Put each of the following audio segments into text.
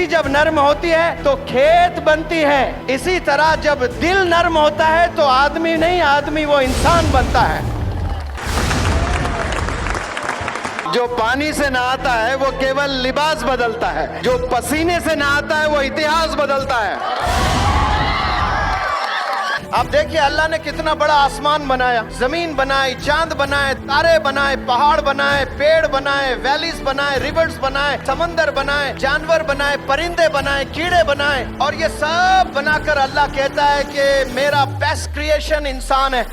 मिट्टी जब नर्म होती है तो खेत बनती है, इसी तरह जब दिल नर्म होता है तो आदमी नहीं, आदमी वो इंसान बनता है। जो पानी से नहाता है वो केवल लिबास बदलता है, जो पसीने से नहाता है वो इतिहास बदलता है। आप देखिए अल्लाह ने कितना बड़ा आसमान बनाया, जमीन बनाई, चांद बनाए, तारे बनाए, पहाड़ बनाए, पेड़ बनाए, वैलीज बनाए, रिवर्स बनाए, समंदर बनाए, जानवर बनाए, परिंदे बनाए, कीड़े बनाए, और ये सब बनाकर अल्लाह कहता है कि मेरा बेस्ट क्रिएशन इंसान है।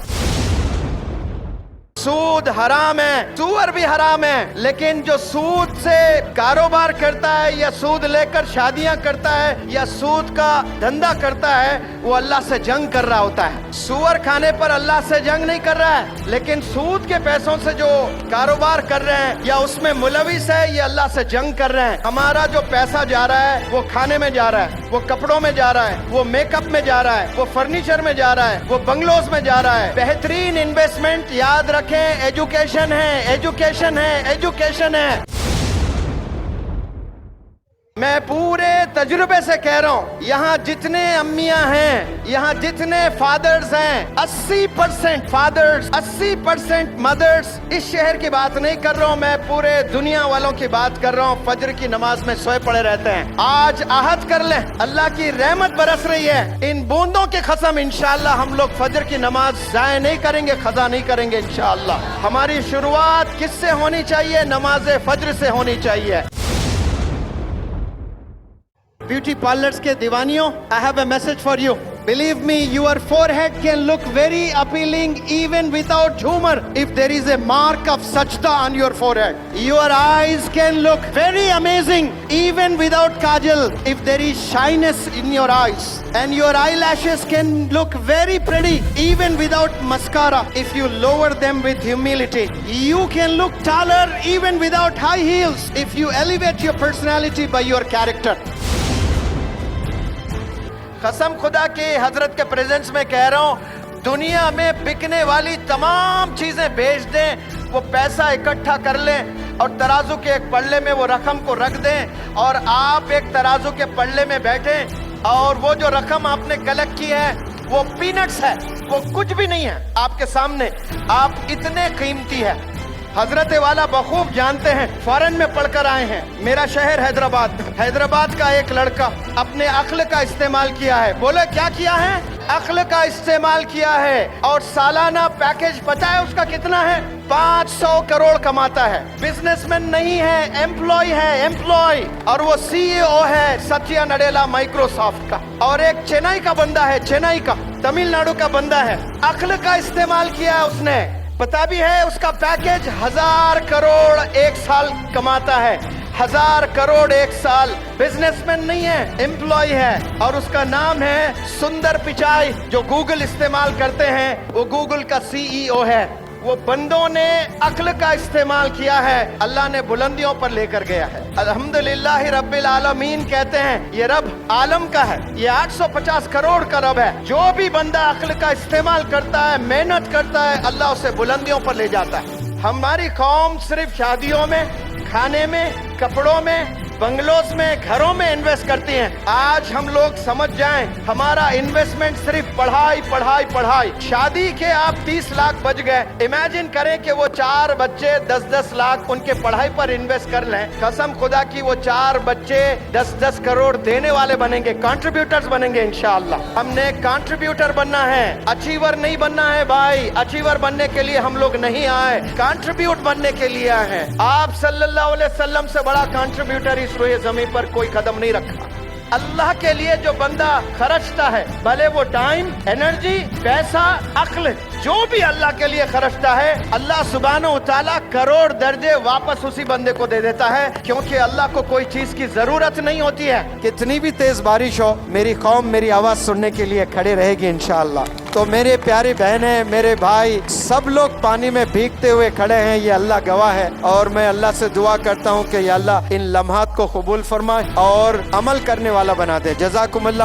सूद हराम है, सूअर भी हराम है, लेकिन जो सूद से कारोबार करता है या सूद लेकर शादियां करता है या सूद का धंधा करता है वो अल्लाह से जंग कर रहा होता है। सूअर खाने पर अल्लाह से जंग नहीं कर रहा है, लेकिन सूद के पैसों से जो कारोबार कर रहे हैं या उसमें मुलविस है ये अल्लाह से जंग कर रहे हैं। हमारा जो पैसा जा रहा है वो खाने में जा रहा है, वो कपड़ों में जा रहा है, वो मेकअप में जा रहा है, वो फर्नीचर में जा रहा है, वो बंगलोज में जा रहा है। बेहतरीन इन्वेस्टमेंट याद रखें एजुकेशन है, एजुकेशन है, एजुकेशन है। मैं पूरे तजुर्बे से कह रहा हूं, यहाँ जितने अम्मियां हैं, यहाँ जितने फादर्स हैं, 80% फादर्स, 80% मदर्स, इस शहर की बात नहीं कर रहा हूं मैं, पूरे दुनिया वालों की बात कर रहा हूं, फजर की नमाज में सोए पड़े रहते हैं। आज आहद कर लें, अल्लाह की रहमत बरस रही है, इन बूंदों की कसम इंशाअल्लाह हम लोग फजर की नमाज जाया नहीं करेंगे, खजा नहीं करेंगे इंशाअल्लाह। हमारी शुरुआत किससे होनी चाहिए? नमाज फजर से होनी चाहिए। ब्यूटी पार्लर्स के दीवानियों, I have a message for you. Believe me, your forehead can look very appealing even without humor if there is a mark of sajda on your forehead. Your eyes can look very amazing even without kajal if there is shyness in your eyes. And your eyelashes can look very pretty even without mascara if you lower them with humility. You can look taller even without high heels if you elevate your personality by your character. कसम खुदा की हजरत के presence में कह रहा हूँ, दुनिया में बिकने वाली तमाम चीजें बेच दें, वो पैसा इकट्ठा कर लें और तराजू के एक पल्ले में वो रकम को रख दें और आप एक तराजू के पल्ले में बैठें और वो जो रकम आपने कलेक्ट की है वो पीनट्स है, वो कुछ भी नहीं है आपके सामने, आप इतने कीमती है। हजरत वाला बखूब जानते हैं, फॉरेन में पढ़कर आए हैं। मेरा शहर हैदराबाद, हैदराबाद का एक लड़का अपने अक्ल का इस्तेमाल किया है। बोले क्या किया है? अक्ल का इस्तेमाल किया है और सालाना पैकेज पता है उसका कितना है? 500 करोड़ कमाता है। बिजनेसमैन नहीं है, एम्प्लॉय है, एम्प्लॉय, और वो CEO है सत्या नडेला माइक्रोसॉफ्ट का, और एक चेन्नई का बंदा है, चेन्नई का, तमिलनाडु का बंदा है। अक्ल का इस्तेमाल किया है उसने, पता भी है उसका पैकेज 1000 करोड़ एक साल कमाता है, 1000 करोड़ एक साल। बिजनेसमैन नहीं है, एम्प्लॉय है, और उसका नाम है सुंदर पिचाई। जो गूगल इस्तेमाल करते हैं वो गूगल का CEO है। वो बंदों ने अक्ल का इस्तेमाल किया है, अल्लाह ने बुलंदियों पर लेकर गया है। अल्हम्दुलिल्लाह रब्बिल आलमीन कहते हैं ये रब आलम का है, ये 850 करोड़ का रब है। जो भी बंदा अक्ल का इस्तेमाल करता है, मेहनत करता है, अल्लाह उसे बुलंदियों पर ले जाता है। हमारी कौम सिर्फ शादियों में, खाने में, कपड़ों में, बंगलोज में, घरों में इन्वेस्ट करती हैं। आज हम लोग समझ जाएं, हमारा इन्वेस्टमेंट सिर्फ पढ़ाई पढ़ाई पढ़ाई। शादी के आप 30 लाख बच गए, इमेजिन करें कि वो 4 बच्चे 10-10 लाख उनके पढ़ाई पर इन्वेस्ट कर लें। कसम खुदा की वो 4 बच्चे 10-10 करोड़ देने वाले बनेंगे, कंट्रीब्यूटर्स बनेंगे इंशाअल्लाह। हमने कंट्रीब्यूटर बनना है, अचीवर नहीं बनना है भाई। अचीवर बनने के लिए हम लोग नहीं आए, कंट्रीब्यूट बनने के लिए आए हैं। आप सल्लल्लाहु अलैहि वसल्लम से बड़ा कंट्रीब्यूटर रोए जमीन पर कोई कदम नहीं रखा। अल्लाह के लिए जो बंदा खर्चता है, भले वो टाइम, एनर्जी, पैसा, अक्ल, जो भी अल्लाह के लिए खर्चता है, अल्लाह सुब्हानहू व तआला करोड़ दर्जे वापस उसी बंदे को दे देता है, क्योंकि अल्लाह को कोई चीज की जरूरत नहीं होती है। कितनी भी तेज बारिश हो, मेरी कौम मेरी आवाज सुनने के लिए खड़े रहेगी इंशाअल्लाह। तो मेरे प्यारे बहनें, मेरे भाई, सब लोग पानी में भीगते हुए खड़े हैं, ये अल्लाह गवाह है। और मैं अल्लाह से दुआ करता हूँ कि या अल्लाह इन लम्हात को कबूल फरमाए और अमल करने वाला बना दे। जज़ाकुमुल्लाह।